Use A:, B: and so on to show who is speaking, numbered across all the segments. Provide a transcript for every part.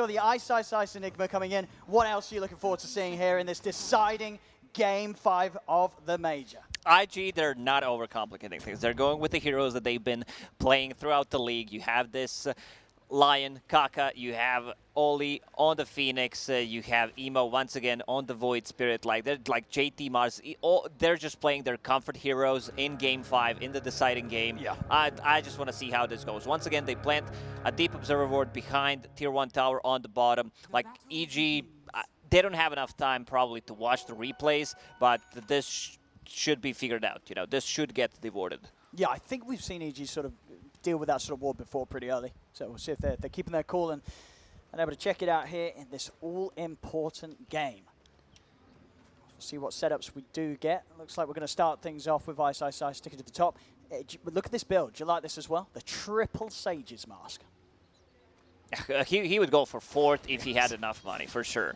A: The Ice Enigma coming in. What else are you looking forward to seeing here in this deciding Game 5 of the Major?
B: IG, they're not overcomplicating things. They're going with the heroes that they've been playing throughout the league. You have this Lion, Kaka, you have Oli on the Phoenix, you have Emo once again on the Void Spirit. They're like JT Mars. They're just playing their comfort heroes in Game 5, in the deciding game.
A: Yeah.
B: I just want to see how this goes. Once again, they plant a deep observer ward behind Tier 1 tower on the bottom. Like EG, they don't have enough time probably to watch the replays, but this should be figured out. You know, this should get devoted.
A: Yeah, I think we've seen EG sort of deal with that sort of ward before pretty early. So we'll see if they're keeping their cool and able to check it out here in this all-important game. We'll see what setups we do get. Looks like we're going to start things off with Ice sticking to the top. Look at this build. Do you like this as well? The triple Sage's Mask.
B: He would go for fourth if he had enough money, for sure.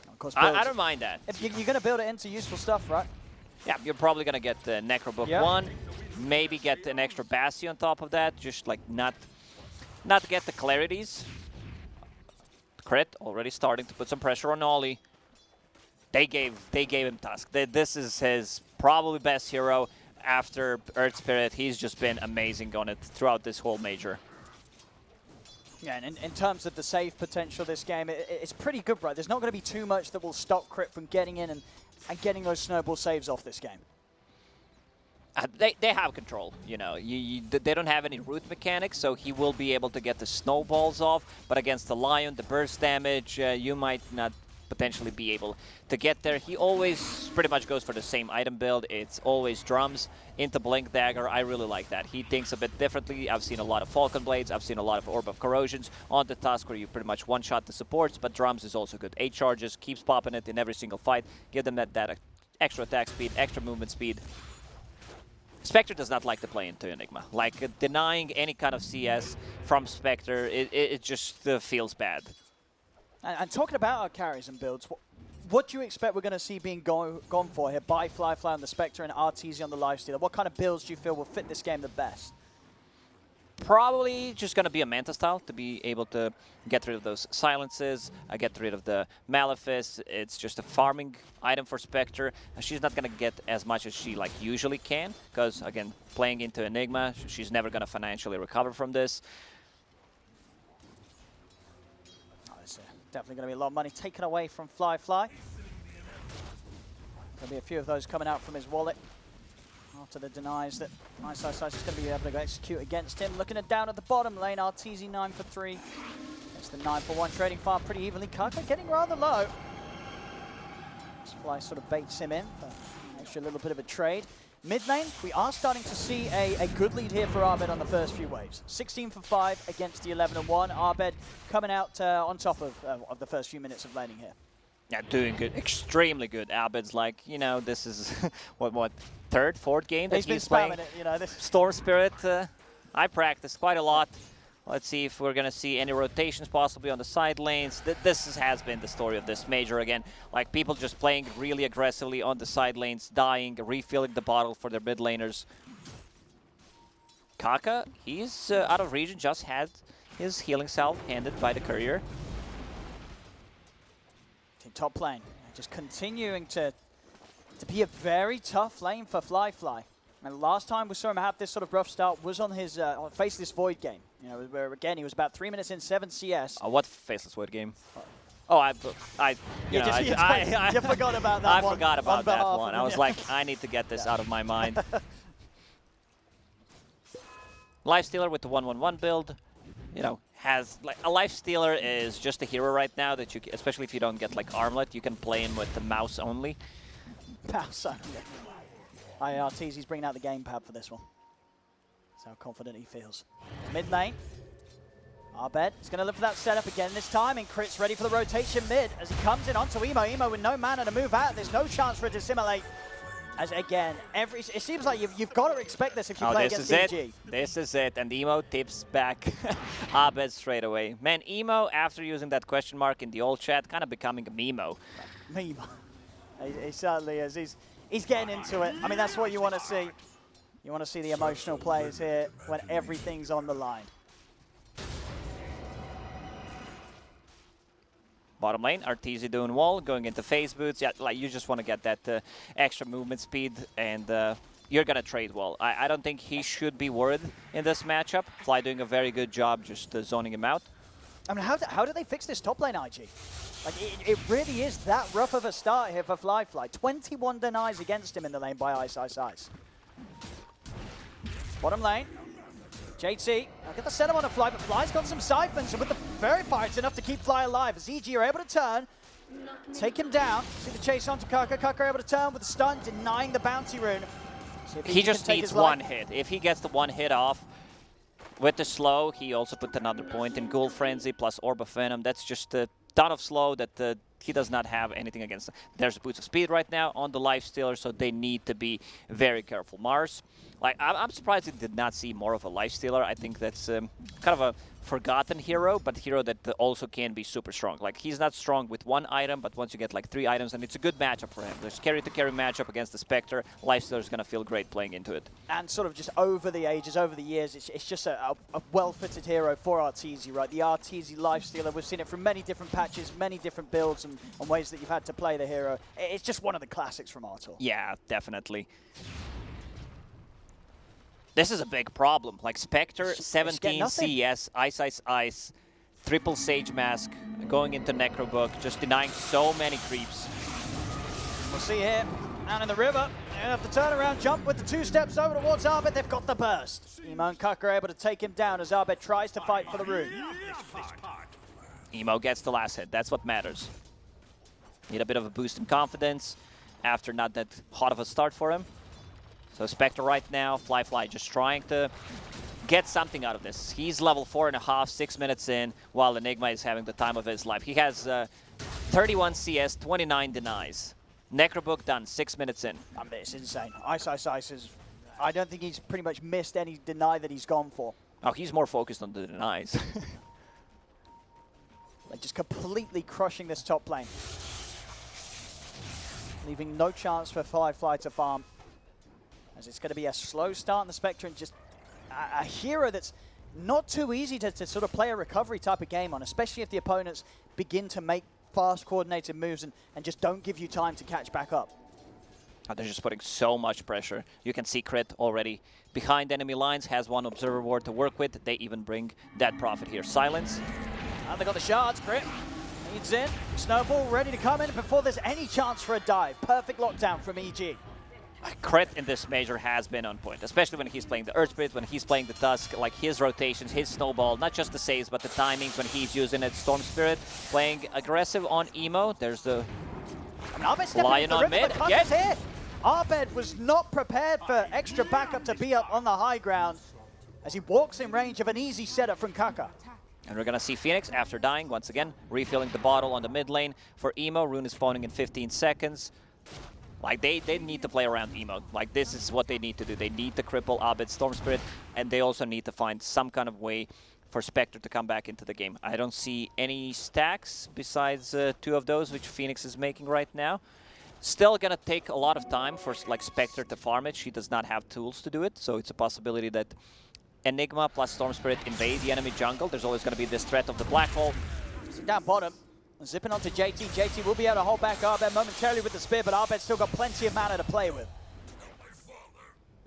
A: Of course,
B: I don't mind that.
A: If you're going to build it into useful stuff, right?
B: Yeah, you're probably going to get the Necrobook 1, maybe get an extra Bastion on top of that, just like not get the clarities. Crit already starting to put some pressure on Oli. They gave him Tusk. This is his probably best hero after Earth Spirit. He's just been amazing on it throughout this whole major.
A: Yeah, and in terms of the save potential of this game, it's pretty good, right? There's not going to be too much that will stop Crit from getting in and getting those snowball saves off this game.
B: They have control, you know. They don't have any root mechanics, so he will be able to get the snowballs off. But against the Lion, the burst damage, you might not potentially be able to get there. He always pretty much goes for the same item build. It's always drums into Blink Dagger. I really like that. He thinks a bit differently. I've seen a lot of Falcon Blades. I've seen a lot of Orb of Corrosions on the Tusk where you pretty much one-shot the supports, but drums is also good. 8 charges, keeps popping it in every single fight. Give them that extra attack speed, extra movement speed. Spectre does not like to play into Enigma. Like, denying any kind of CS from Spectre, it just feels bad.
A: And talking about our carries and builds, what do you expect we're going to see being gone for here by Flyfly on the Spectre and Arteezy on the Lifestealer? What kind of builds do you feel will fit this game the best?
B: Probably just going to be a Manta style to be able to get rid of those silences, get rid of the Malefice. It's just a farming item for Spectre. She's not going to get as much as she usually can because, again, playing into Enigma, she's never going to financially recover from this.
A: Definitely going to be a lot of money taken away from Flyfly. There'll be a few of those coming out from his wallet after the denies that Ice is going to be able to execute against him. Looking down at the bottom lane, Arteezy 9 for 3. It's the 9 for 1 trading farm pretty evenly. Kaka getting rather low. Fly sort of baits him in, but extra little bit of a trade. Mid lane, we are starting to see a good lead here for Abed on the first few waves. 16 for 5 against the 11 and 1. Abed coming out on top of the first few minutes of laning here.
B: Yeah, doing good, extremely good. Abed's like, you know, this is what third, fourth game that he's playing.
A: It, you know, this
B: Storm Spirit. I practiced quite a lot. Let's see if we're going to see any rotations possibly on the side lanes. This has been the story of this major again. Like, people just playing really aggressively on the side lanes, dying, refilling the bottle for their mid laners. Kaka, he's out of region, just had his healing salve handed by the courier.
A: Top lane, just continuing to be a very tough lane for Flyfly. And last time we saw him have this sort of rough start was on his Faceless Void game. You know, where again he was about 3 minutes in 7 CS.
B: What Faceless Void game? Oh, you
A: forgot about that one.
B: I forgot about that one. I was like, I need to get this out of my mind. Lifestealer with the 1-1-1 build, you know, has like a Lifestealer is just a hero right now that you, especially if you don't get like Armlet, you can play him with the mouse only.
A: Mouse only. Arteezy's bringing out the gamepad for this one. That's how confident he feels. Mid lane. Abed is going to look for that setup again this time, and Crit's ready for the rotation mid as he comes in onto Emo. Emo with no mana to move out. There's no chance for it to assimilate. As again, it seems like you've got to expect this if you play against EG.
B: This is it, and Emo tips back Abed straight away. Man, Emo, after using that question mark in the old chat, kind of becoming a Memo.
A: Memo. He certainly is. He's getting into it. I mean, that's what you want to see. You want to see the emotional players here when everything's on the line.
B: Bottom lane, Arteezy doing wall, going into phase boots. Yeah, like you just want to get that extra movement speed, and you're gonna trade well. I don't think he should be worried in this matchup. Fly doing a very good job just zoning him out.
A: I mean, how do they fix this top lane, IG? Like, it really is that rough of a start here for Fly. 21 denies against him in the lane by Ice. Bottom lane, JT, I'll get the setup on a Fly, but Fly's got some siphons, and with the Verifier, it's enough to keep Fly alive. As EG are able to turn, take him down. See the chase onto Kaka. Kaka able to turn with the stun, denying the bounty rune.
B: He just needs one hit. If he gets the one hit off with the slow, he also put another point in Ghoul Frenzy plus Orb of Venom. That's just a ton of slow that he does not have anything against. There's a Boots of Speed right now on the Lifestealer, so they need to be very careful. Mars, like I'm surprised he did not see more of a Lifestealer. I think that's kind of a forgotten hero, but hero that also can be super strong. Like, he's not strong with one item, but once you get like 3 items, and it's a good matchup for him. There's carry-to-carry matchup against the Spectre. Lifestealer is going to feel great playing into it.
A: And sort of just over the ages, over the years, it's just a well-fitted hero for Arteezy, right? The Arteezy Lifestealer, we've seen it from many different patches, many different builds and ways that you've had to play the hero. It's just one of the classics from Artor.
B: Yeah, definitely.This is a big problem. Like, Spectre, 17 CS, Ice, triple Sage Mask, going into Necrobook, just denying so many creeps.
A: We'll see here, down in the river. They have the turnaround jump with the 2 steps over towards Abed. They've got the burst. Emo and Kaka are able to take him down as Abed tries to fight for the rune.
B: Emo gets the last hit. That's what matters. Need a bit of a boost in confidence after not that hot of a start for him. So Spectre right now, Fly just trying to get something out of this. He's level 4.5, 6 minutes in, while Enigma is having the time of his life. He has 31 CS, 29 denies. Necrobook done, 6 minutes in.
A: I mean, it's insane. Ice is... I don't think he's pretty much missed any deny that he's gone for.
B: Oh, he's more focused on the denies.
A: Like, just completely crushing this top lane. Leaving no chance for Fly to farm. As it's going to be a slow start in the Spectre, and just a hero that's not too easy to sort of play a recovery type of game on, especially if the opponents begin to make fast coordinated moves and just don't give you time to catch back up.
B: Oh, they're just putting so much pressure. You can see Crit already behind enemy lines, has one Observer Ward to work with. They even bring that Prophet here. Silence.
A: And they got the shards, Crit. Leads in. Snowball ready to come in before there's any chance for a dive. Perfect lockdown from EG.
B: Crit in this major has been on point, especially when he's playing the Earth Spirit, when he's playing the Tusk, like his rotations, his snowball, not just the saves, but the timings when he's using it. Storm Spirit playing aggressive on Emo. There's the Lion on mid.
A: Yes. Here. Abed was not prepared for extra backup to be up on the high ground as he walks in range of an easy setup from Kaka.
B: And we're going to see Phoenix, after dying, once again, refilling the bottle on the mid lane for Emo. Rune is spawning in 15 seconds. Like, they need to play around Emo. Like, this is what they need to do. They need to cripple Abed, Storm Spirit, and they also need to find some kind of way for Spectre to come back into the game. I don't see any stacks besides 2 of those, which Phoenix is making right now. Still gonna take a lot of time for, like, Spectre to farm it. She does not have tools to do it, so it's a possibility that Enigma plus Storm Spirit invade the enemy jungle. There's always gonna be this threat of the black hole.
A: Down bottom. Zipping onto JT. JT will be able to hold back Abed momentarily with the spear, but Abed's still got plenty of mana to play with.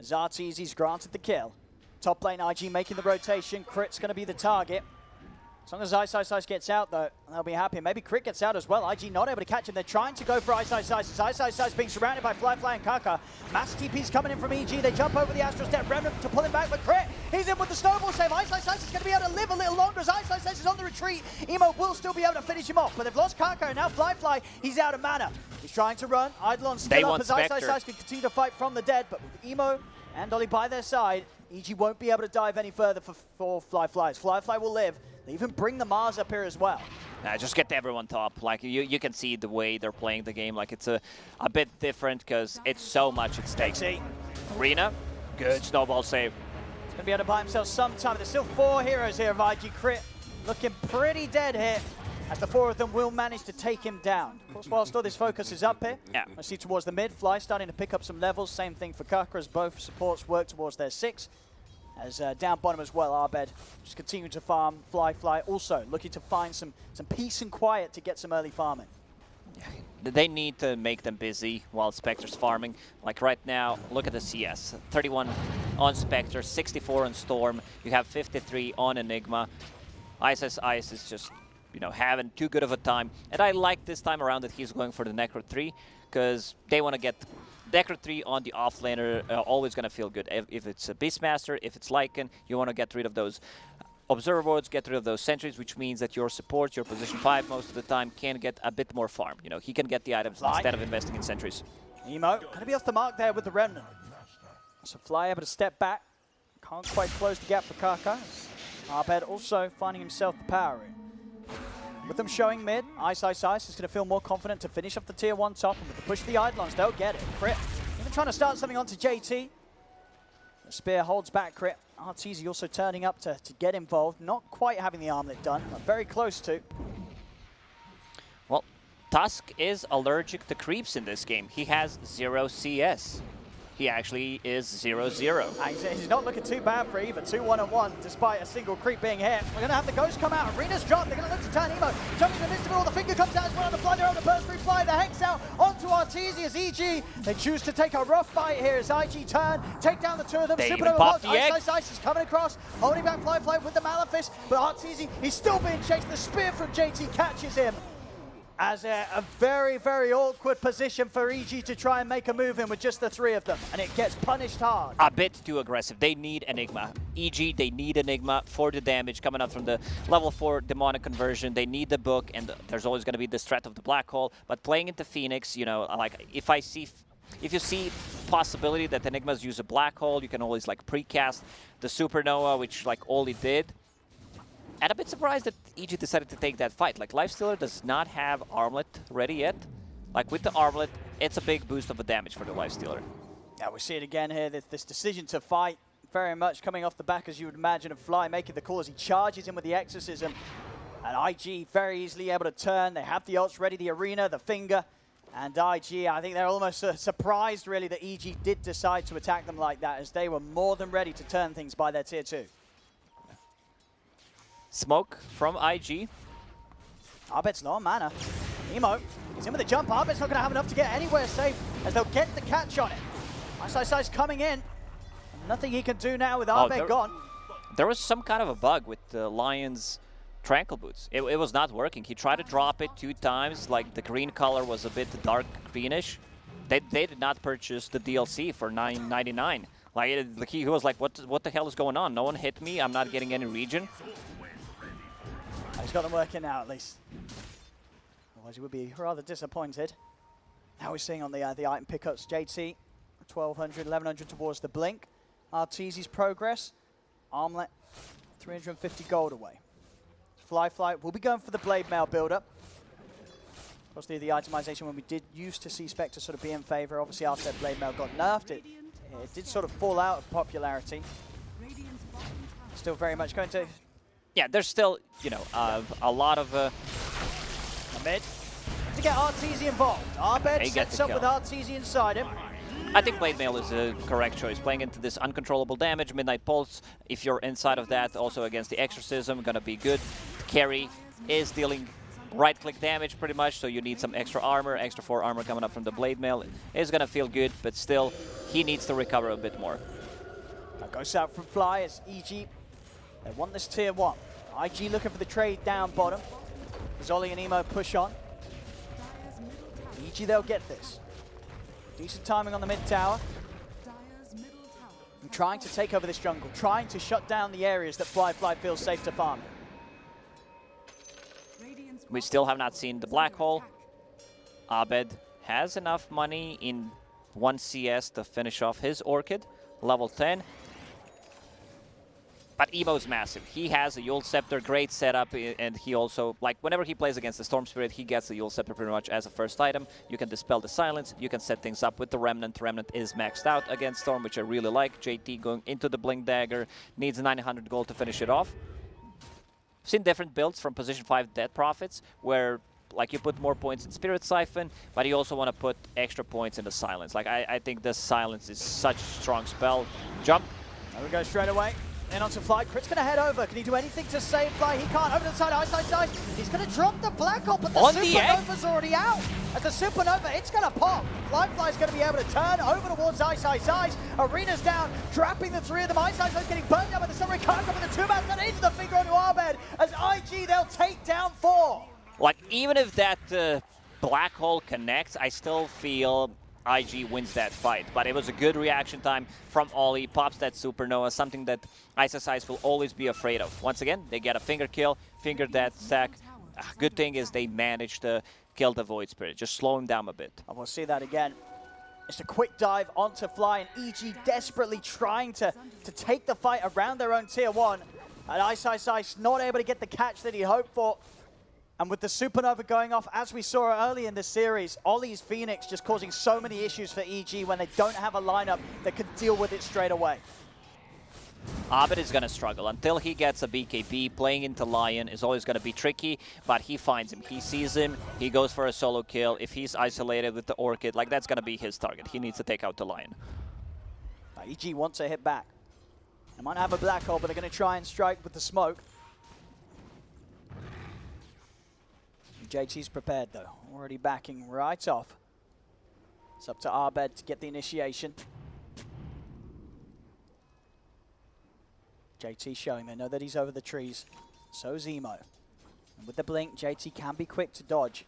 A: Arteezy's granted the kill. Top lane IG making the rotation. Crit's going to be the target. As long as Ice gets out, though, they'll be happy. Maybe Crit gets out as well. IG not able to catch him. They're trying to go for Ice. Ice being surrounded by Fly and Kaka. Mass TP's coming in from EG. They jump over the Astral Step. Remnant to pull him back, but Crit, he's in with the snowball save. Ice is going to be able to live a little longer as Ice is on the retreat. Emo will still be able to finish him off, but they've lost Kaka, and now Fly, he's out of mana. He's trying to run. Eidolon still up as Ice can continue to fight from the dead, but with Emo and Dolly by their side, EG won't be able to dive any further for Fly. Fly will live. They even bring the Mars up here as well.
B: Just get everyone top. Like, you can see the way they're playing the game. Like, it's a bit different because it's so much at stake. Arena, good snowball save.
A: He's going to be able to buy himself some time. There's still 4 heroes here of IG. Crit looking pretty dead here as the 4 of them will manage to take him down. Of course, whilst all this focus is up here, I see towards the mid, Fly starting to pick up some levels. Same thing for Kaka as both supports work towards their 6. As down bottom as well, Abed just continuing to farm, fly, also looking to find some peace and quiet to get some early farming.
B: They need to make them busy while Spectre's farming. Like right now, look at the CS. 31 on Spectre, 64 on Storm. You have 53 on Enigma. Ice is just, you know, having too good of a time. And I like this time around that he's going for the Necro 3, because they want to get Necro 3 on the offlaner, always going to feel good. If it's a Beastmaster, if it's Lycan, you want to get rid of those Observer Wards, get rid of those sentries, which means that your support, your position 5 most of the time, can get a bit more farm. You know, he can get the items instead of investing in sentries.
A: Emo going to be off the mark there with the Remnant. So Fly able to step back. Can't quite close the gap for Kaka. Abed also finding himself the power room. With them showing mid, Ice is going to feel more confident to finish off the tier 1 top, and with the push of the Eidolons, they'll get it. Crit, even trying to start something onto JT. The spear holds back Crit. Arteezy also turning up to get involved, not quite having the armlet done, but very close to.
B: Well, Tusk is allergic to creeps in this game. He has 0 CS. He actually is 0-0.
A: He's not looking too bad for either. 2-1-1, despite a single creep being hit. We're going to have the Ghost come out. Arena's dropped. They're going to look to turn Emo. Jumping in the midst of it all. The finger comes out as well on the fly. They're on the burst through Fly. The Hex out onto Arteezy as EG. They choose to take a rough fight here as IG turn. Take down the two of them.
B: They
A: Super
B: even popped the egg.
A: Ice is coming across. Holding back Fly with the Malefice. But Arteezy, he's still being chased. The spear from JT catches him. As a very, very awkward position for EG to try and make a move in with just the 3 of them. And it gets punished hard.
B: A bit too aggressive. They need Enigma. EG, they need Enigma for the damage coming out from the level 4 demonic conversion. They need the book, and there's always going to be this threat of the black hole. But playing into Phoenix, you know, like if you see possibility that Enigmas use a black hole, you can always like precast the Supernova, which like Oli did. And a bit surprised that EG decided to take that fight. Like, Lifestealer does not have Armlet ready yet. Like, with the Armlet, it's a big boost of the damage for the Lifestealer.
A: Yeah, we see it again here. This decision to fight very much coming off the back, as you would imagine, of Fly making the call as he charges in with the Exorcism. And IG very easily able to turn. They have the ults ready, the Arena, the Finger. And IG, I think they're almost surprised, really, that EG did decide to attack them like that, as they were more than ready to turn things by their tier 2.
B: Smoke from IG.
A: Abed's low on mana. Emo, he's in with the jump. Abed's not going to have enough to get anywhere safe, as they'll get the catch on it. Ice coming in. Nothing he can do now with Abed gone.
B: There was some kind of a bug with the Lion's Tranquil Boots. It was not working. He tried to drop it 2 times. Like, the green color was a bit dark greenish. They did not purchase the DLC for $9.99. Like, he was like, what the hell is going on? No one hit me. I'm not getting any regen.
A: He's got them working now, at least. Otherwise, he would be rather disappointed. Now we're seeing on the item pickups, JT, 1,200, 1,100 towards the Blink. Arteezy's progress. Armlet, 350 gold away. Fly will be going for the Blade Mail build-up. Of course, the itemization when we did used to see Spectre sort of be in favor. Obviously, after that Blade Mail got nerfed, it did sort of fall out of popularity. Still very much going to...
B: Yeah, there's still, you know, a lot of...
A: Mid. To get Arteezy involved. Abed sets up with Arteezy inside him.
B: I think Blade Mail is a correct choice. Playing into this uncontrollable damage, Midnight Pulse, if you're inside of that, also against the Exorcism, gonna be good. Carry is dealing right-click damage pretty much, so you need some extra armor. Extra 4 armor coming up from the Blade Mail is gonna feel good, but still, he needs to recover a bit more.
A: That goes out from Fly as EG. They want this tier 1. IG looking for the trade down bottom. Zoli and Emo push on. EG, they'll get this. Decent timing on the mid tower. And trying to take over this jungle. Trying to shut down the areas that Fly feels safe to farm.
B: We still have not seen the black hole. Abed has enough money in 1 CS to finish off his Orchid. Level 10. But Emo's massive. He has a Yule Scepter, great setup, and he also, like, whenever he plays against the Storm Spirit, he gets the Yule Scepter pretty much as a first item. You can dispel the silence, you can set things up with the Remnant. Remnant is maxed out against Storm, which I really like. JT going into the Blink Dagger, needs 900 gold to finish it off. I've seen different builds from position 5 Dead Prophets, where like you put more points in Spirit Siphon, but you also want to put extra points in the Silence. Like, I think the Silence is such a strong spell. Jump.
A: There we go straight away. In onto Fly. Crit's going to head over. Can he do anything to save Fly? He can't. Over to the side. Ice. He's going to drop the Black Hole, but the Supernova's already out. At the Supernova, it's going to pop. Fly's going to be able to turn over towards Ice. Arena's down, trapping the three of them. Ice getting burned down by the Summary. Can't come with the two bats into the finger onto Abed. As IG, they'll take down 4.
B: Like, even if that Black Hole connects, I still feel IG wins that fight, but it was a good reaction time from Ollie. Pops that Supernova, something that Ice will always be afraid of. Once again, they get a finger kill, fingered that stack. Good thing is they managed to kill the Void Spirit, just slow him down a bit.
A: And we'll see that again. It's a quick dive onto Fly, and EG desperately trying to take the fight around their own tier 1. And Ice not able to get the catch that he hoped for. And with the Supernova going off, as we saw early in this series, Ollie's Phoenix just causing so many issues for EG when they don't have a lineup that can deal with it straight away.
B: Abed is going to struggle. Until he gets a BKB, playing into Lion is always going to be tricky, but he finds him. He sees him, he goes for a solo kill. If he's isolated with the Orchid, like, that's going to be his target. He needs to take out the Lion.
A: EG wants to hit back. They might have a Black Hole, but they're going to try and strike with the smoke. JT's prepared though, already backing right off. It's up to Abed to get the initiation. JT showing, they know that he's over the trees. So's Emo. And with the blink, JT can be quick to dodge.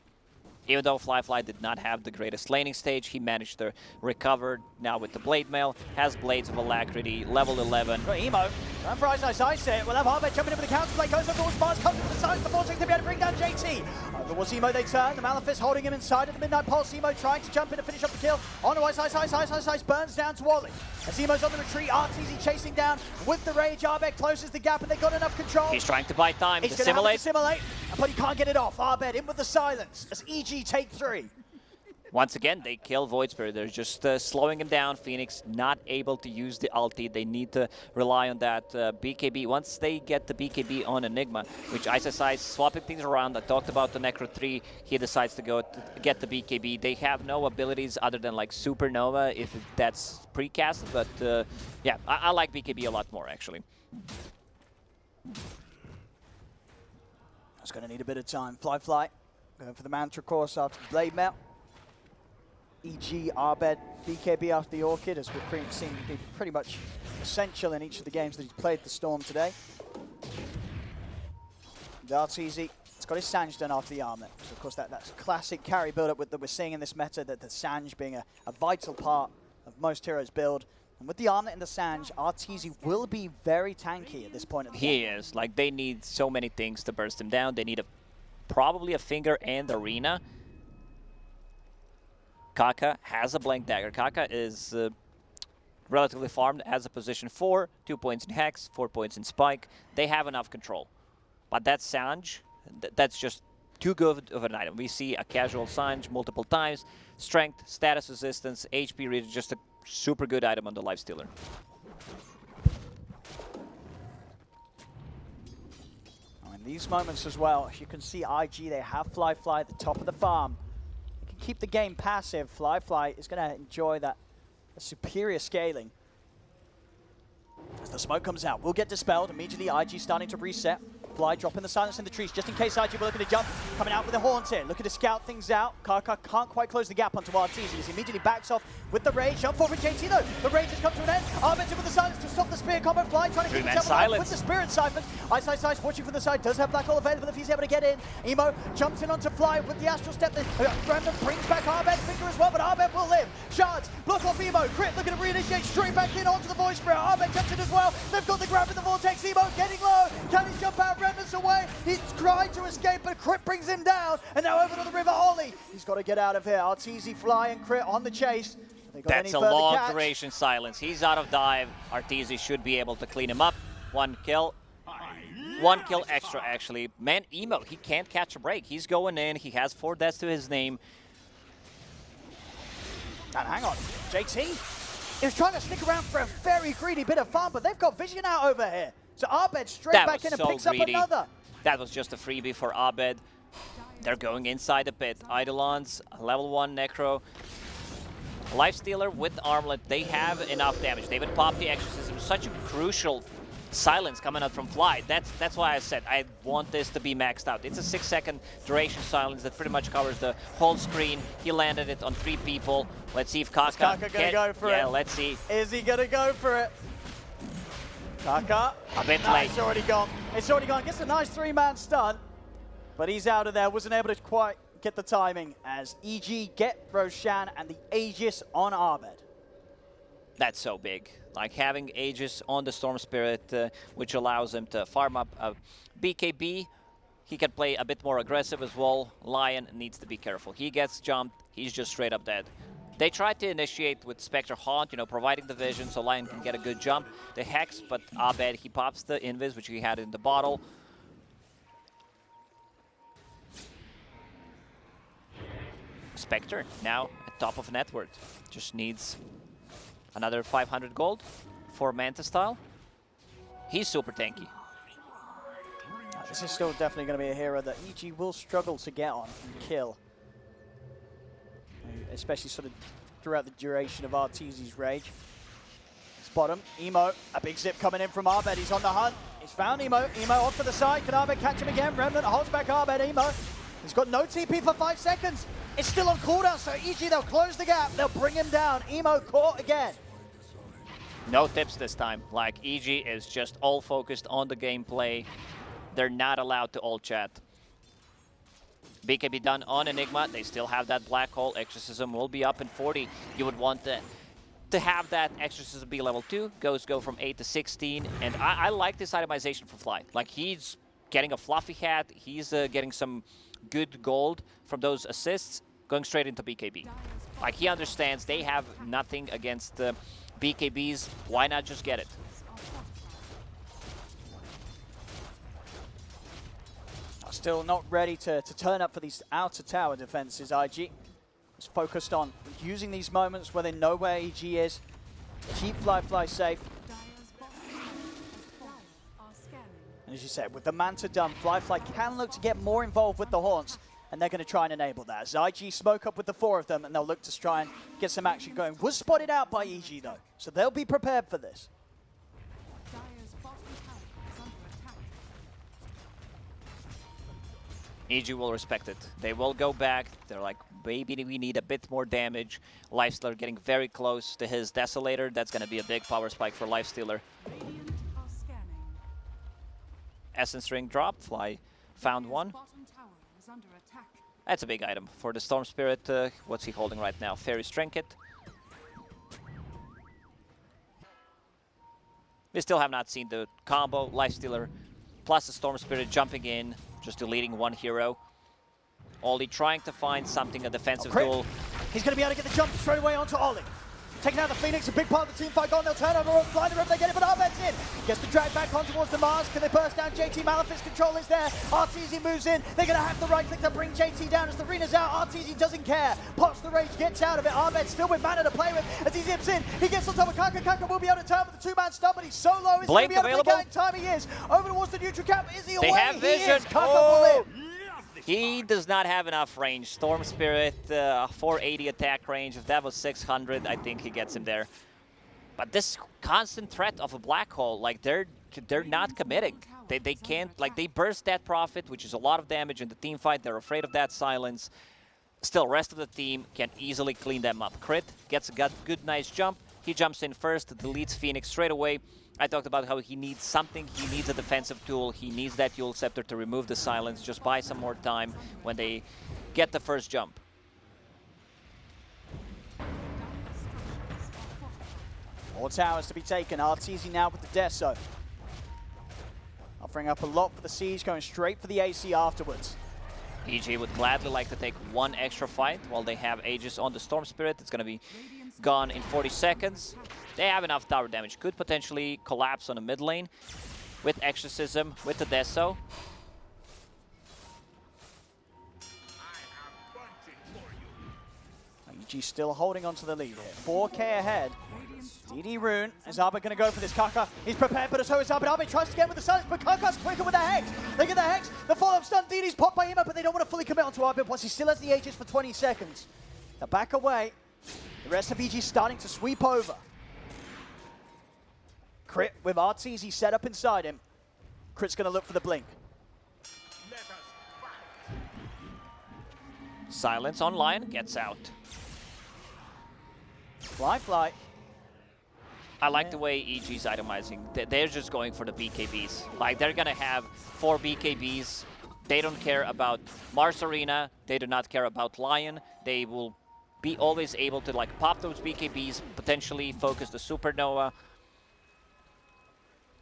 B: Even though Fly did not have the greatest laning stage, he managed to recover now with the Blade Mail, has Blades of Alacrity, level 11.
A: Got Emo, going for Ice it. We'll have Abed jumping in with the counterplay, goes over towards Mars, comes to the side, the forcing to be able to bring down JT. Over towards Emo they turn, the Malefice holding him inside of the Midnight Pulse. Emo trying to jump in to finish up the kill. Onto Ice burns down to Wally. As Emo's on the retreat, RTZ chasing down with the Rage. Abed closes the gap and they've got enough control.
B: He's trying to buy time
A: He's
B: to simulate,
A: but he can't get it off. Abed in with the silence as EG take 3.
B: Once again, they kill Void Spirit. They're just slowing him down. Phoenix not able to use the ulti. They need to rely on that BKB. Once they get the BKB on Enigma, which Ice swapping things around. I talked about the Necro 3. He decides to go to get the BKB. They have no abilities other than like Supernova, if that's precast. But yeah, I like BKB a lot more, actually.
A: It's going to need a bit of time. Fly. Going for the Mantra Course after the Blade Mail. EG, Abed, BKB after the Orchid, as we've seen be pretty much essential in each of the games that he's played the Storm today. Darteezy, it's got his Sange done after the Armlet. So of course that's classic carry build-up that we're seeing in this meta, that the Sange being a vital part of most heroes' build. And with the Armlet and the Sange, Arteezy will be very tanky at this point of the game.
B: He is. Like, they need so many things to burst him down. They need probably a Finger and Arena. Kaka has a Blank Dagger. Kaka is relatively farmed as a position 4, 2 points in Hex, 4 points in Spike. They have enough control. But that Sange, that's just too good of an item. We see a casual Sange multiple times. Strength, status resistance, HP read, just a super good item on the Lifestealer.
A: In these moments as well, you can see IG, they have Fly at the top of the farm. Keep the game passive. Fly is going to enjoy that superior scaling. As the smoke comes out, we'll get dispelled. Immediately, IG starting to reset. Fly dropping the silence in the trees, just in case IG were looking to jump. Coming out with the horns here, looking to scout things out. Kaka can't quite close the gap onto Arteezy as he immediately backs off with the Rage. Jump forward JT though. The Rage has come to an end. Abed's in with the silence to stop the spear combo. Fly trying to keep each other alive with the Spirit Siphon. Ice watching from the side, does have Black Hole available if he's able to get in. Emo jumps in onto Fly with the Astral Step. Brandon brings back Abed's finger as well, but Abed will live. Shards, block off Emo. Crit looking to reinitiate straight back in onto the Void Spirit. Abed jumps in as well. They've got the grab in the Vortex. Emo getting low. Can he jump out? Remnants away. He's trying to escape, but Crit brings him down. And now over to the river, Ollie. He's got to get out of here. Arteezy, Fly, and Crit on the chase.
B: That's a long duration silence. He's out of dive. Arteezy should be able to clean him up. One kill. One kill extra, actually. Man, Emo, he can't catch a break. He's going in. He has 4 deaths to his name.
A: And hang on, JT is trying to stick around for a very greedy bit of farm, but they've got Vision out over here. So Abed straight back in and picks up another.
B: That was just a freebie for Abed. They're going inside the pit. Eidolons, level 1 Necro. Lifestealer with Armlet, they have enough damage. They would pop the Exorcism. Such a crucial silence coming out from Fly. That's why I said I want this to be maxed out. It's a 6-second duration silence that pretty much covers the whole screen. He landed it on 3 people. Let's see if Kaka,
A: Kaka gonna go for it.
B: Yeah, let's see.
A: Is he gonna go for it? Kaka.
B: A bit
A: No,
B: late.
A: it's already gone. It's already gone. Gets a nice 3-man stun, but he's out of there. Wasn't able to quite get the timing as EG get Roshan and the Aegis on Abed.
B: That's so big. Like having Aegis on the Storm Spirit, which allows him to farm up a BKB. He can play a bit more aggressive as well. Lion needs to be careful. He gets jumped, he's just straight up dead. They tried to initiate with Spectre Haunt, providing the vision so Lion can get a good jump. The Hex, but Abed, he pops the Invis, which he had in the bottle. Spectre now at top of net worth. Just needs another 500 gold for Manta style. He's super tanky.
A: This is still definitely going to be a hero that EG will struggle to get on and kill. Especially sort of throughout the duration of Arteezy's rage. Spot him. Emo, a big zip coming in from Abed. He's on the hunt. He's found Emo. Emo off to the side. Can Abed catch him again? Remnant holds back Abed. Emo. He's got no TP for 5 seconds. It's still on cooldown, so EG, they'll close the gap. They'll bring him down. Emo caught again.
B: No tips this time. Like, EG is just all focused on the gameplay. They're not allowed to all chat. BKB done on Enigma. They still have that Black Hole. Exorcism will be up in 40. You would want to have that Exorcism be level 2. Ghosts go from 8 to 16. And I like this itemization for Fly. Like, he's getting a fluffy hat. He's getting some good gold from those assists, going straight into BKB. Like, he understands they have nothing against BKBs. Why not just get it?
A: Still not ready to turn up for these outer tower defenses, IG. Is focused on using these moments where they know where EG is. Keep Fly safe. And as you said, with the Manta done, Fly can look to get more involved with the Haunts, and they're going to try and enable that. As IG smoke up with the 4 of them, and they'll look to try and get some action going. Was spotted out by EG though, so they'll be prepared for this.
B: EG will respect it. They will go back. They're like, maybe we need a bit more damage. Lifestealer getting very close to his Desolator. That's going to be a big power spike for Lifestealer. Essence Ring drop. Fly found one. That's a big item for the Storm Spirit. What's he holding right now? Fairy's Trinket. We still have not seen the combo. Lifestealer plus the Storm Spirit jumping in, just deleting one hero. Ollie trying to find something, a defensive duel.
A: He's going to be able to get the jump straight away onto Ollie. Taking out the Phoenix, a big part of the team fight gone. They'll turn over and fly the river, they get it, but Abed's in. Gets the drag back on towards the Mars. Can they burst down JT? Malefic's control is there. Arteezy moves in. They're going to have the right click to bring JT down as the arena's out. Arteezy doesn't care. Pops the rage, gets out of it. Abed still with mana to play with as he zips in. He gets on top of Kaka. Kaka will be able to turn with the 2-man stun, but he's so low. Is he going to be able to play in time? He is. Over towards the neutral camp. Is he away?
B: They have vision.
A: He is. Kaka will in.
B: He does not have enough range. Storm Spirit, 480 attack range. If that was 600, I think he gets him there. But this constant threat of a black hole, like they're not committing. They can't, like they burst that Prophet, which is a lot of damage in the team fight. They're afraid of that silence. Still, rest of the team can easily clean them up. Crit gets a good, nice jump. He jumps in first, deletes Phoenix straight away. I talked about how he needs something. He needs a defensive tool. He needs that Eul Scepter to remove the silence. Just buy some more time when they get the first jump.
A: More towers to be taken. Arteezy now with the Deso. Offering up a lot for the Siege, going straight for the AC afterwards.
B: EG would gladly like to take one extra fight while they have Aegis on the Storm Spirit. It's going to be gone in 40 seconds. They have enough tower damage. Could potentially collapse on the mid lane with Exorcism, with the Deso.
A: EG still holding on to the lead here. 4K ahead. DD Rune. Is Abed going to go for this? Kaka, he's prepared, but so is Abed. Abed tries to get with the silence, but Kaka's quicker with the Hex. They get the Hex. The follow-up stun. DD's popped by Emo, but they don't want to fully commit onto Abed, plus he still has the Aegis for 20 seconds. They'll back away. The rest of EG starting to sweep over. Crit with Arteezy set up inside him. Crit's going to look for the blink.
B: Silence on Lion, gets out.
A: Fly.
B: I like the way EG's itemizing. They're just going for the BKBs. Like, they're gonna have 4 BKBs. They don't care about Mars Arena. They do not care about Lion. They will be always able to like pop those BKBs, potentially focus the Supernova.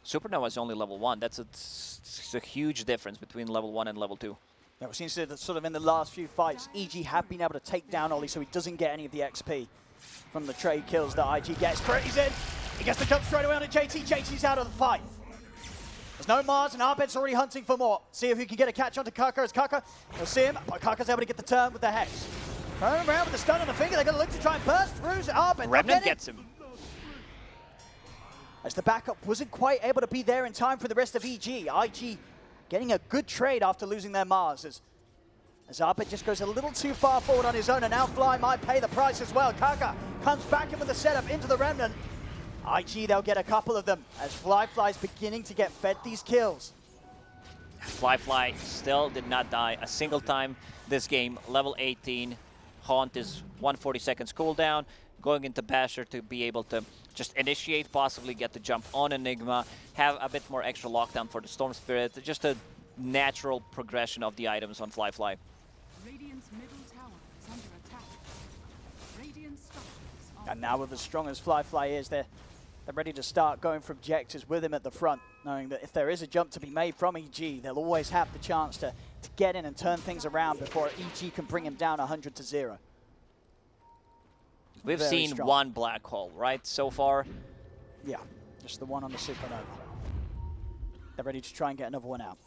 B: Supernova is only level 1. It's a huge difference between level 1 and level 2.
A: Yeah, we've seen sort of in the last few fights, EG have been able to take down Ollie so he doesn't get any of the XP from the trade kills that IG gets. Pretty's in. He gets the jump straight away on a JT. JT's out of the fight. There's no Mars, and Arbed's already hunting for more. See if he can get a catch onto Kaka as Kaka. He'll see him, but Kaka's able to get the turn with the Hex. Turn around with the stun on the finger. They're going to look to try and burst through Arbed.
B: Remnant gets him.
A: As the backup wasn't quite able to be there in time for the rest of EG. IG getting a good trade after losing their Mars. As Arbed just goes a little too far forward on his own, and now Fly might pay the price as well. Kaka comes back in with the setup into the Remnant. IG, they'll get a couple of them as Fly's beginning to get fed these kills.
B: Fly still did not die a single time this game. Level 18. Haunt is 140 seconds cooldown. Going into Basher to be able to just initiate, possibly get the jump on Enigma, have a bit more extra lockdown for the Storm Spirit. Just a natural progression of the items on Fly.
C: Radiant's middle tower is under attack. Radiant structures are
A: And now with as strong as Fly is, they're ready to start going for objectives with him at the front, knowing that if there is a jump to be made from EG, they'll always have the chance to get in and turn things around before EG can bring him down 100-0.
B: We've
A: Very
B: seen
A: strong.
B: one black hole, right, so far?
A: Yeah, just the one on the Supernova. They're ready to try and get another one out.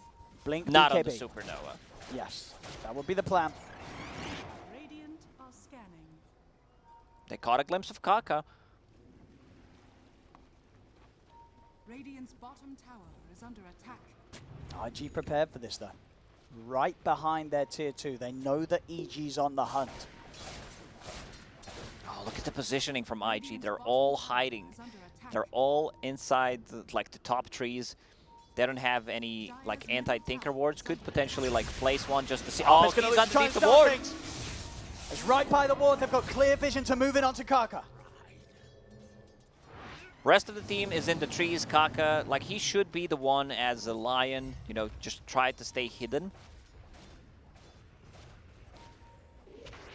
A: Blink
B: Not
A: BKB.
B: on the Supernova.
A: Yes, that would be the plan.
C: Radiant are scanning.
B: They caught a glimpse of Kaka.
C: Radiant's bottom tower is under attack.
A: IG prepared for this though. Right behind their tier 2. They know that EG's on the hunt.
B: Oh, look at the positioning from IG. They're all hiding. They're all inside the top trees. They don't have any like anti-tinker wards. Could potentially like place one just to see. Oh,
A: It's gonna
B: he's
A: look to try
B: underneath
A: and
B: the
A: start
B: ward.
A: things. It's right by the ward. They've got clear vision to move in onto Kaka.
B: Rest of the team is in the trees. Kaka, like he should be the one as a Lion, you know, just try to stay hidden.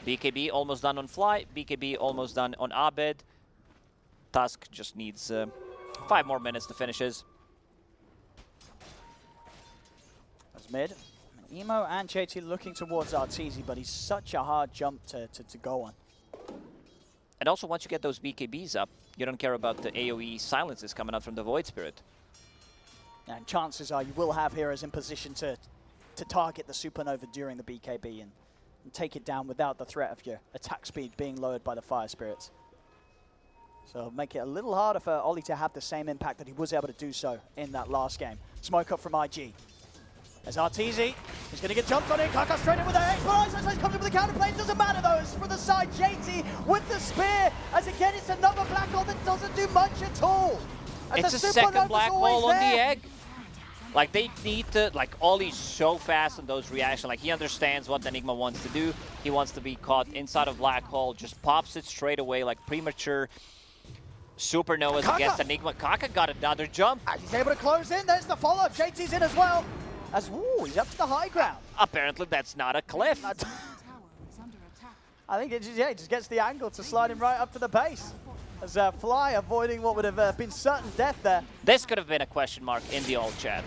B: BKB almost done on Fly. BKB almost done on Abed. Tusk just needs 5 more minutes to finish his.
A: That's mid. Emo and JT looking towards Arteezy, but he's such a hard jump to go on.
B: And also, once you get those BKBs up, you don't care about the AoE silences coming out from the Void Spirit.
A: And chances are you will have heroes in position to target the Supernova during the BKB and take it down without the threat of your attack speed being lowered by the Fire Spirits. So make it a little harder for Ollie to have the same impact that he was able to do so in that last game. Smoke up from IG. As Arteezy, he's going to get jumped on it. Kaka straight in with the X, but Ice comes in with the counterplay. Doesn't matter though. It's for the side. JT with the spear. As again, it's another black hole that doesn't do much at all. And
B: It's
A: the
B: a second
A: Supernova's
B: black
A: always
B: hole on the
A: there.
B: egg. Like, they need to, like, Ollie's so fast on those reactions. Like, he understands what Enigma wants to do. He wants to be caught inside of black hole, just pops it straight away, like premature Supernovas
A: Kaka.
B: against Enigma. Kaka got another jump.
A: And he's able to close in. There's the follow-up. JT's in as well. As, ooh, he's up to the high ground.
B: Apparently, that's not a cliff.
A: I
C: Tower is under attack.
A: think it just gets the angle to slide him right up to the base. As Fly avoiding what would have been certain death there.
B: This could have been a question mark in the old chat.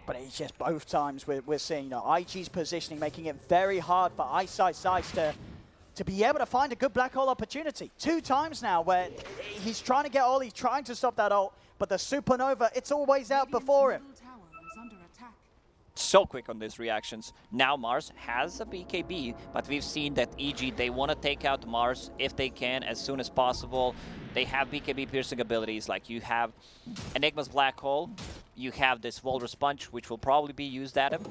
A: But it's just both times we're seeing, you know, IG's positioning, making it very hard for Ice to be able to find a good black hole opportunity. 2 times now where he's trying to get Ollie, trying to stop that ult, but the Supernova, it's always out before him.
C: Middle tower is under attack.
B: So quick on these reactions. Now Mars has a BKB, but we've seen that EG, they want to take out Mars if they can as soon as possible. They have BKB piercing abilities, like you have Enigma's Black Hole, you have this Walrus Punch, which will probably be used at him.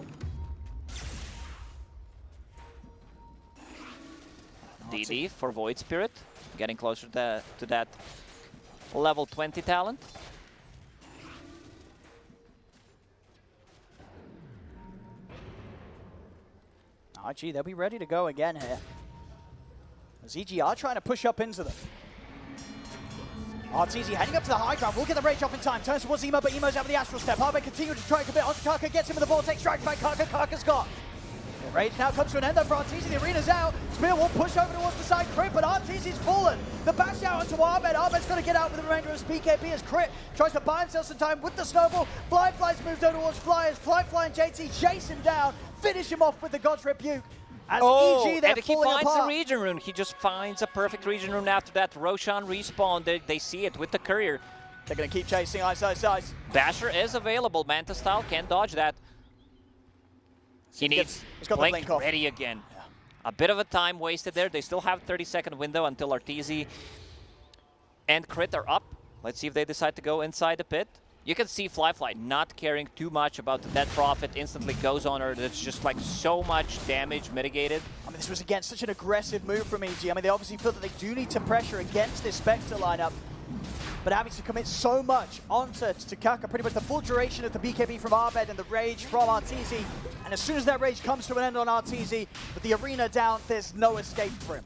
B: DD for Void Spirit, getting closer to that level 20 talent.
A: RG, they'll be ready to go again here. As EG are trying to push up into them. Arteezy heading up to the high ground, will get the rage off in time, turns towards Emo, but Emo's out with the Astral Step. Arbeid continue to try a bit, onto Kaka, gets him with the Vortex Strike by Kaka, Kaka's got. The rage now comes to an end though for Arteezy, the arena's out. Spear will push over towards the side, Crit, but Arteezy's fallen. The bash out onto Arbeid, Arbeid's going to get out with the remainder of his BKB as Crit tries to buy himself some time with the snowball. Fly's moved over towards Flyers, Fly and JT chase him down, finish him off with the God's Rebuke. As EG, they're
B: and he
A: falling
B: finds
A: apart.
B: a regen rune. He just finds a perfect regen rune after that. Roshan respawn. They see it with the courier.
A: They're going to keep chasing Ice.
B: Basher is available. Manta style can't dodge that. He needs
A: he's got the
B: Blink
A: blink off.
B: ready again. Yeah. A bit of a time wasted there. They still have a 30-second window until Arteezy and Crit are up. Let's see if they decide to go inside the pit. You can see Fly not caring too much about the Dead Prophet, instantly goes on her. That's just like so much damage mitigated.
A: I mean, this was again such an aggressive move from EG. I mean, they obviously feel that they do need to pressure against this Spectre lineup, but having to commit so much onto Kaka, pretty much the full duration of the BKB from Arbeid and the rage from Arteezy. And as soon as that rage comes to an end on Arteezy, with the arena down, there's no escape for him.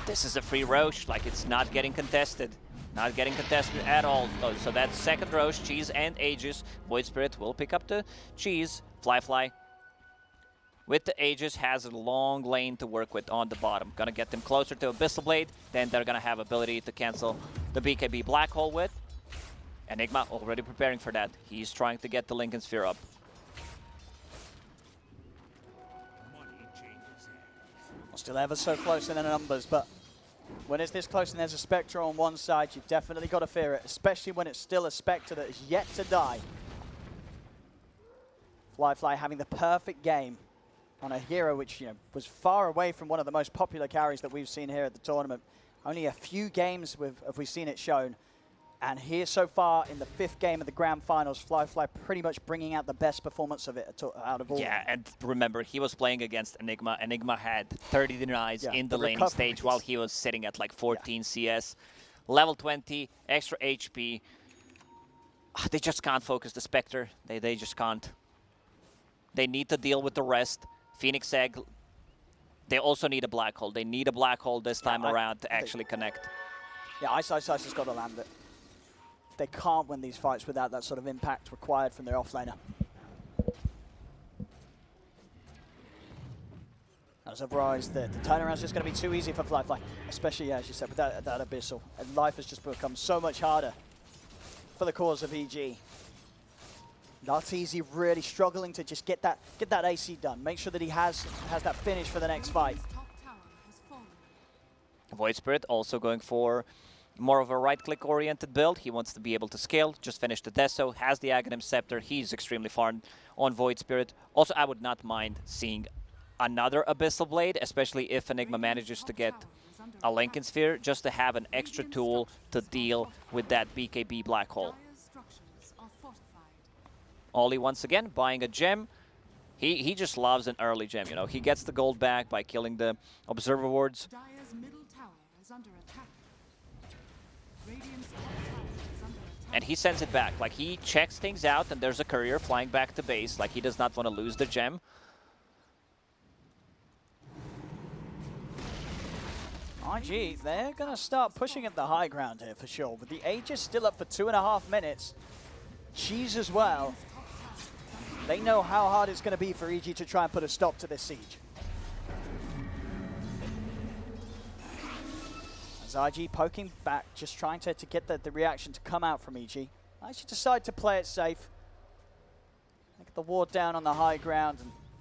B: This is a free Roche, like it's not getting contested. Not getting contested at all. So that's second Roche, Cheese and Aegis. Void Spirit will pick up the Cheese. Fly with the Aegis has a long lane to work with on the bottom. Gonna get them closer to Abyssal Blade. Then they're gonna have ability to cancel the BKB Black Hole with. Enigma already preparing for that. He's trying to get the Lincoln Sphere up.
A: Still ever so close in the numbers, but when it's this close and there's a Spectre on one side, you've definitely got to fear it, especially when it's still a Spectre that is yet to die. Fly having the perfect game on a hero which, you know, was far away from one of the most popular carries that we've seen here at the tournament. Only a few games have we seen it shown. And here so far in the 5th game of the Grand Finals, Fly pretty much bringing out the best performance of it out of all.
B: Yeah, and remember, he was playing against Enigma. Enigma had 30 denies in the laning stage while he was sitting at like 14 CS. Level 20, extra HP. They just can't focus the Spectre. They just can't. They need to deal with the rest. Phoenix Egg, they also need a Black Hole. They need a Black Hole this time around to actually connect.
A: Yeah, Ice has got to land it. They can't win these fights without that sort of impact required from their offlaner. As otherwise, the turnaround's just going to be too easy for Fly, especially, as you said, with that Abyssal. And life has just become so much harder for the cause of EG. Arteezy really struggling to just get that AC done. Make sure that he has that finish for the next fight.
B: Void Spirit also going for more of a right-click oriented build. He wants to be able to scale, just finished the Deso, has the Aghanim Scepter. He's extremely far on Void Spirit. Also, I would not mind seeing another Abyssal Blade, especially if Enigma manages to get a Lincoln Sphere, just to have an extra tool to deal with that BKB Black Hole. Ollie once again buying a gem. He just loves an early gem, you know. He gets the gold back by killing the Observer Wards.
C: Dire's middle tower is under attack. Radiant's top tower is under attack.
B: And he sends it back. Like, he checks things out, and there's a courier flying back to base. Like, he does not want to lose the gem.
A: IG, they're going to start pushing at the high ground here for sure. With the Aegis still up for 2.5 minutes. Cheese as well. They know how hard it's going to be for EG to try and put a stop to this siege. As IG poking back, just trying to get the reaction to come out from EG. I should decide to play it safe. Get the ward down on the high ground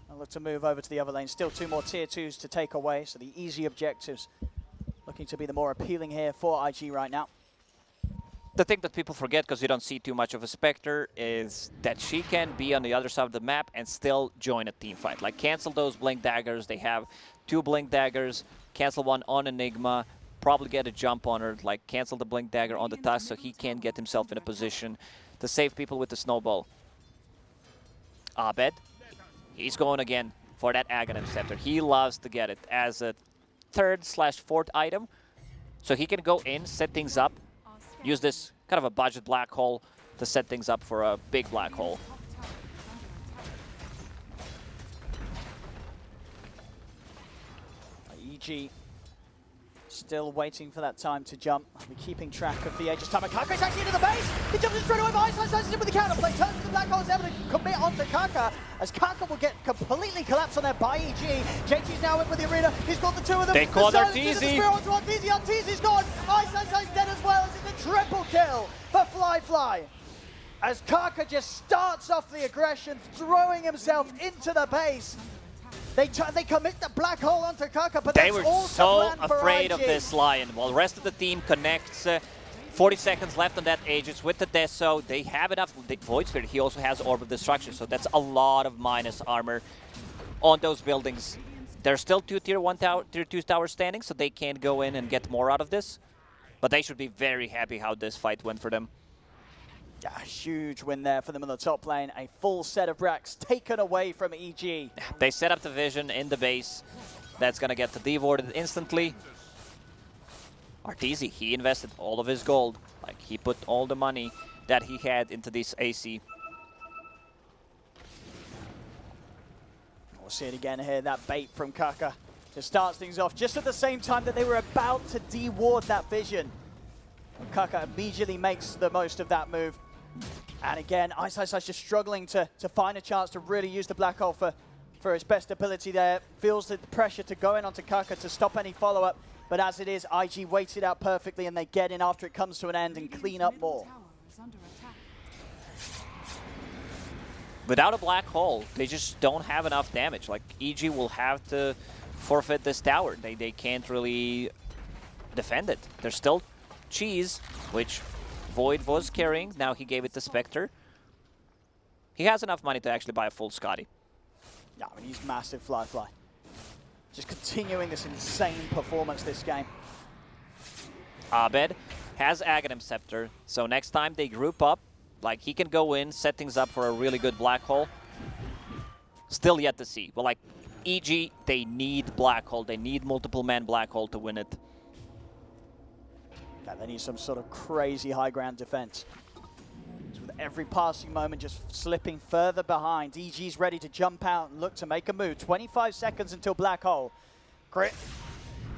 A: and look to move over to the other lane. Still 2 more tier 2s to take away, so the easy objectives looking to be the more appealing here for IG right now.
B: The thing that people forget, because you don't see too much of a Spectre, is that she can be on the other side of the map and still join a team fight. Like, cancel those Blink Daggers. They have 2 Blink Daggers. Cancel one on Enigma. Probably get a jump on her. Like, cancel the Blink Dagger on the Tusk so he can get himself in a position to save people with the Snowball. Arbeid, he's going again for that Aghanim Scepter. He loves to get it as a 3rd/4th item. So he can go in, set things up, use this kind of a budget black hole to set things up for a big black hole.
A: EG still waiting for that time to jump. We're keeping track of the Aegis time. Kaka's actually into the base. He jumps in straight away behind. Slices in with the counterplay. Turns to the black hole. Is able to commit onto Kaka as Kaka will get completely collapsed on there by EG. JT's now in with the arena. He's got the two of them.
B: They caught
A: Arteezy.
B: Arteezy.
A: Arteezy's gone. Ice dead as well. It's a triple kill for Fly. As Kaka just starts off the aggression, throwing himself into the base. They commit the black hole onto Kaka, but
B: they
A: that's
B: were
A: also
B: so
A: planned for
B: afraid of
A: IG.
B: this Lion. While the rest of the team connects, 40 seconds left on that Aegis with the Deso. They have enough. The Void Spirit, he also has Orb of Destruction, so that's a lot of minus armor on those buildings. There's still 2 tier 1 tower, tier 2 towers standing, so they can't go in and get more out of this. But they should be very happy how this fight went for them.
A: Yeah, huge win there for them in the top lane. A full set of racks taken away from EG.
B: They set up the vision in the base. That's going to get devoured instantly. Arteezy, he invested all of his gold. Like, he put all the money that he had into this AC.
A: We'll see it again here, that bait from Kaka. Just starts things off just at the same time that they were about to deward that vision. And Kaka immediately makes the most of that move. And again, Ice just struggling to find a chance to really use the black hole for its best ability there. Feels the pressure to go in onto Kaka to stop any follow-up. But as it is, IG waits it out perfectly and they get in after it comes to an end and clean up more.
B: Without a black hole, they just don't have enough damage. Like, EG will have to forfeit this tower. They can't really defend it. There's still Cheese, which Void was carrying. Now he gave it to Spectre. He has enough money to actually buy a full Scotty.
A: Yeah, I mean, he's massive Fly. Just continuing this insane performance this game.
B: Abed has Aghanim Scepter, so next time they group up, like, he can go in, set things up for a really good black hole. Still yet to see. But like, EG, they need black hole. They need multiple man black hole to win it.
A: Yeah, they need some sort of crazy high ground defense. So with every passing moment just slipping further behind, EG's ready to jump out and look to make a move. 25 seconds until black hole. Grit.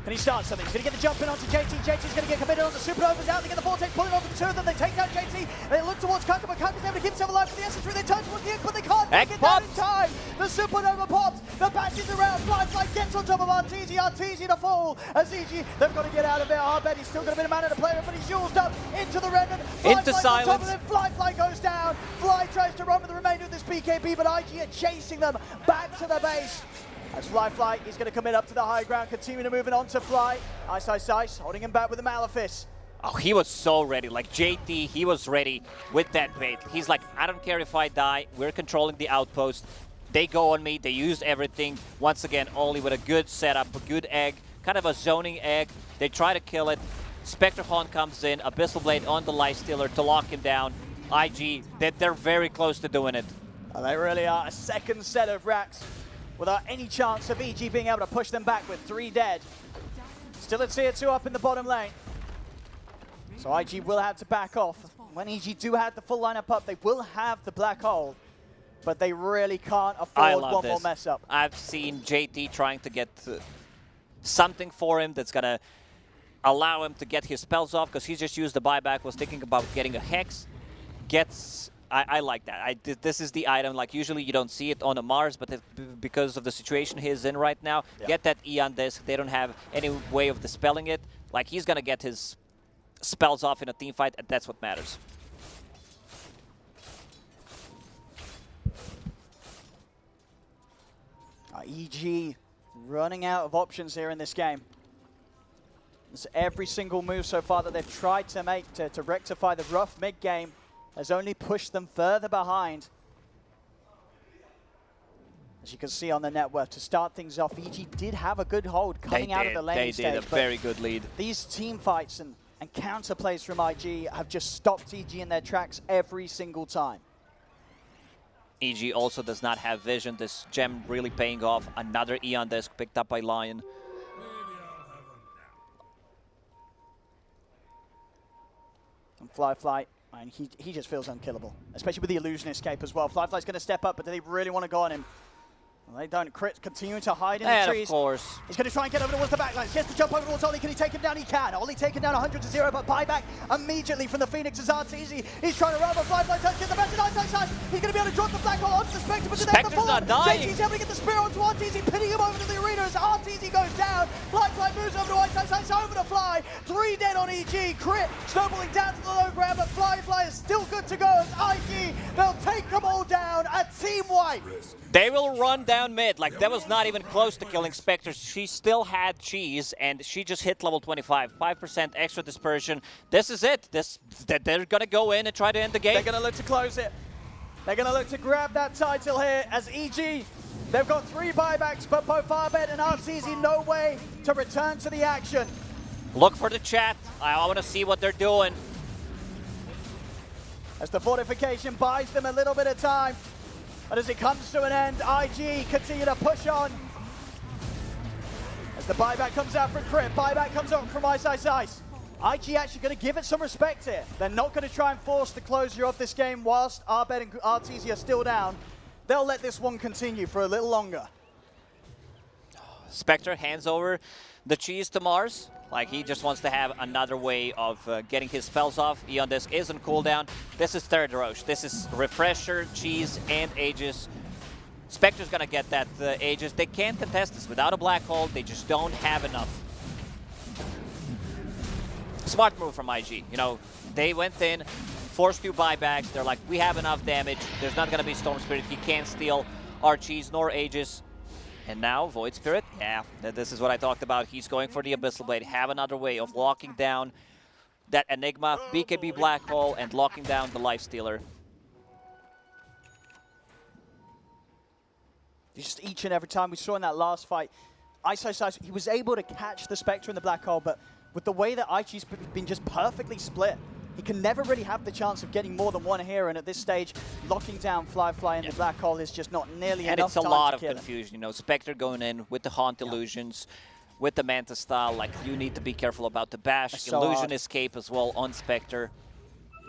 A: Can he start something? He's going to get the jump in onto JT. JT's going to get committed on the Supernovas out. They get the Vortex pulling over the two of them. They take down JT. They look towards Kaka, but Kaka's able to keep himself alive for the Essence 3. They turn towards the Egg, but they can't make it down in time. The Supernova pops. The bashes around. Fly gets on top of Arteezy. Arteezy to fall. As EG, they've got to get out of there. I bet he's still got a bit of mana to play with, but he's used up into the Remnant.
B: Into silence.
A: On top of them. Fly goes down. Fly tries to run with the remainder of this BKB, but IG are chasing them back to the base. As Fly is going to commit up to the high ground, continue to move it on to Fly. Ice, holding him back with the Malefice.
B: Oh, he was so ready. Like, JT, he was ready with that bait. He's like, I don't care if I die. We're controlling the outpost. They go on me. They use everything. Once again, only with a good setup, a good egg, kind of a zoning egg. They try to kill it. Spectre Horn comes in, Abyssal Blade on the Lifestealer to lock him down. IG, they're very close to doing it.
A: Oh, they really are. A second set of racks without any chance of EG being able to push them back with 3 dead. Still a tier 2 up in the bottom lane. So IG will have to back off. When EG do have the full lineup up, they will have the black hole. But they really can't afford one more mess up.
B: I've seen JT trying to get something for him that's going to allow him to get his spells off, because he just used the buyback, was thinking about getting a Hex. I like that. This is the item. Like, usually you don't see it on a Mars, but because of the situation he's in right now, get that Eon Disc. They don't have any way of dispelling it. Like, he's going to get his spells off in a team fight, and that's what matters.
A: EG running out of options here in this game. It's every single move so far that they've tried to make to rectify the rough mid-game has only pushed them further behind. As you can see on the net worth, to start things off, EG did have a good hold coming out of the lane stage.
B: They did a very good lead.
A: These team fights and counter plays from IG have just stopped EG in their tracks every single time.
B: EG also does not have vision. This gem really paying off. Another Eon disc picked up by Lion.
A: And Fly, and he just feels unkillable, especially with the illusion escape as well. Fly's going to step up, but do they really want to go on him? Well, they don't. Crit continuing to hide in the trees.
B: Of course.
A: He's going to try and get over towards the backline. He has to jump over towards Oli. Can he take him down? He can. Oli taken down 100-0, but buyback immediately from the Phoenix is Arteezy. He's trying to run, but Fly touches get the best of side. He's going to be able to drop the black hole onto the Spectre, but
B: Spectre's not dying.
A: JT's able to get the spear onto Arteezy, pinning him over to the arena as Arteezy goes down. Fly moves over to side, over to Fly. 3 dead on EG. Crit snowballing down to the low ground, but Fly is still good to go as IG. They'll take them all down. A team wipe.
B: They will run down mid. Like, that was not even close to killing Spectre. She still had cheese, and she just hit level 25. 5% extra dispersion. This is it. They're going to go in and try to end the game.
A: They're going to look to close it. They're going to look to grab that title here as EG. They've got 3 buybacks, but both Arbed and Arteezy no way to return to the action.
B: Look for the chat. I want to see what they're doing.
A: As the fortification buys them a little bit of time. But as it comes to an end, IG continue to push on. As the buyback comes out from Crit, buyback comes out from Ice. IG actually going to give it some respect here. They're not going to try and force the closure of this game whilst Arbed and Arteezy are still down. They'll let this one continue for a little longer.
B: Spectre hands over the cheese to Mars. Like, he just wants to have another way of getting his spells off. Eon Disc is on cooldown. This is third Roche. This is Refresher, Cheese, and Aegis. Spectre's gonna get that Aegis. They can't contest this without a black hole. They just don't have enough. Smart move from IG. You know, they went in, forced 2 buybacks. They're like, we have enough damage. There's not gonna be Storm Spirit. He can't steal our Cheese nor Aegis. And now, Void Spirit, yeah, this is what I talked about. He's going for the Abyssal Blade. Have another way of locking down that Enigma, BKB Black Hole, and locking down the Lifestealer.
A: Just each and every time we saw in that last fight, Ice, he was able to catch the Spectre in the Black Hole, but with the way that IG's been just perfectly split, he can never really have the chance of getting more than one hero, and at this stage, locking down Fly in the Black Hole is just not nearly
B: and
A: enough time to kill him.
B: And it's a lot of confusion, you know, Spectre going in with the Haunt Illusions, with the Manta style, like, you need to be careful about the bash, Illusion Escape as well on Spectre.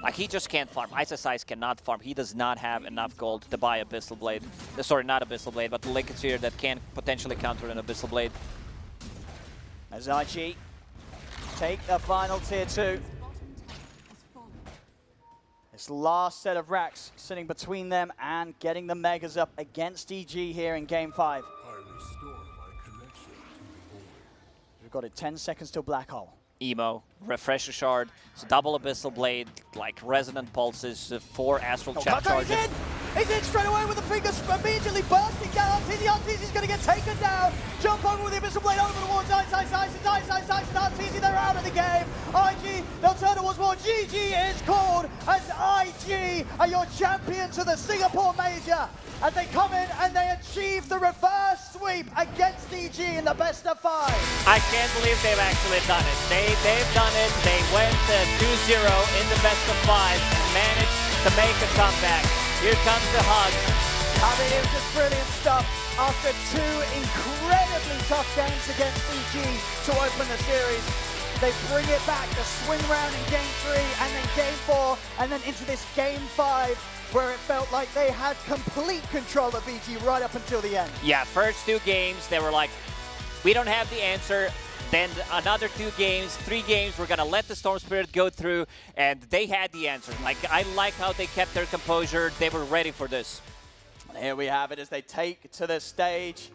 B: Like, he just can't farm. Ice cannot farm. He does not have enough gold to buy Abyssal Blade. Sorry, not Abyssal Blade, but the Liquid Sphere that can potentially counter an Abyssal Blade.
A: As IG take the final tier 2. This last set of racks sitting between them and getting the Megas up against EG here in Game 5. We've got it 10 seconds till Black Hole.
B: Emo, Refresher Shard, so double Abyssal Blade, like Resonant Pulses, 4 Astral Chat charges.
A: He's in straight away with the fingers immediately bursting down. Arteezy's going to get taken down. Jump over with the Abyssal Blade over towards Ice, and Arteezy, they're out of the game. IG, they'll turn towards more. GG is called as IG are your champions of the Singapore Major. As they come in and they achieve the reverse sweep against EG in the best of 5.
B: I can't believe they've actually done it. They've done it. They went 2-0 in the best of 5 and managed to make a comeback. Here comes the hug.
A: I mean, it was just brilliant stuff. After 2 incredibly tough games against EG to open the series, they bring it back, the swing round in Game 3 and then Game 4 and then into this Game 5 where it felt like they had complete control of EG right up until the end.
B: Yeah, first 2 games, they were like, we don't have the answer. Then another 2 games, 3 games, we're going to let the Storm Spirit go through, and they had the answer. Like, I like how they kept their composure. They were ready for this.
A: Here we have it as they take to the stage.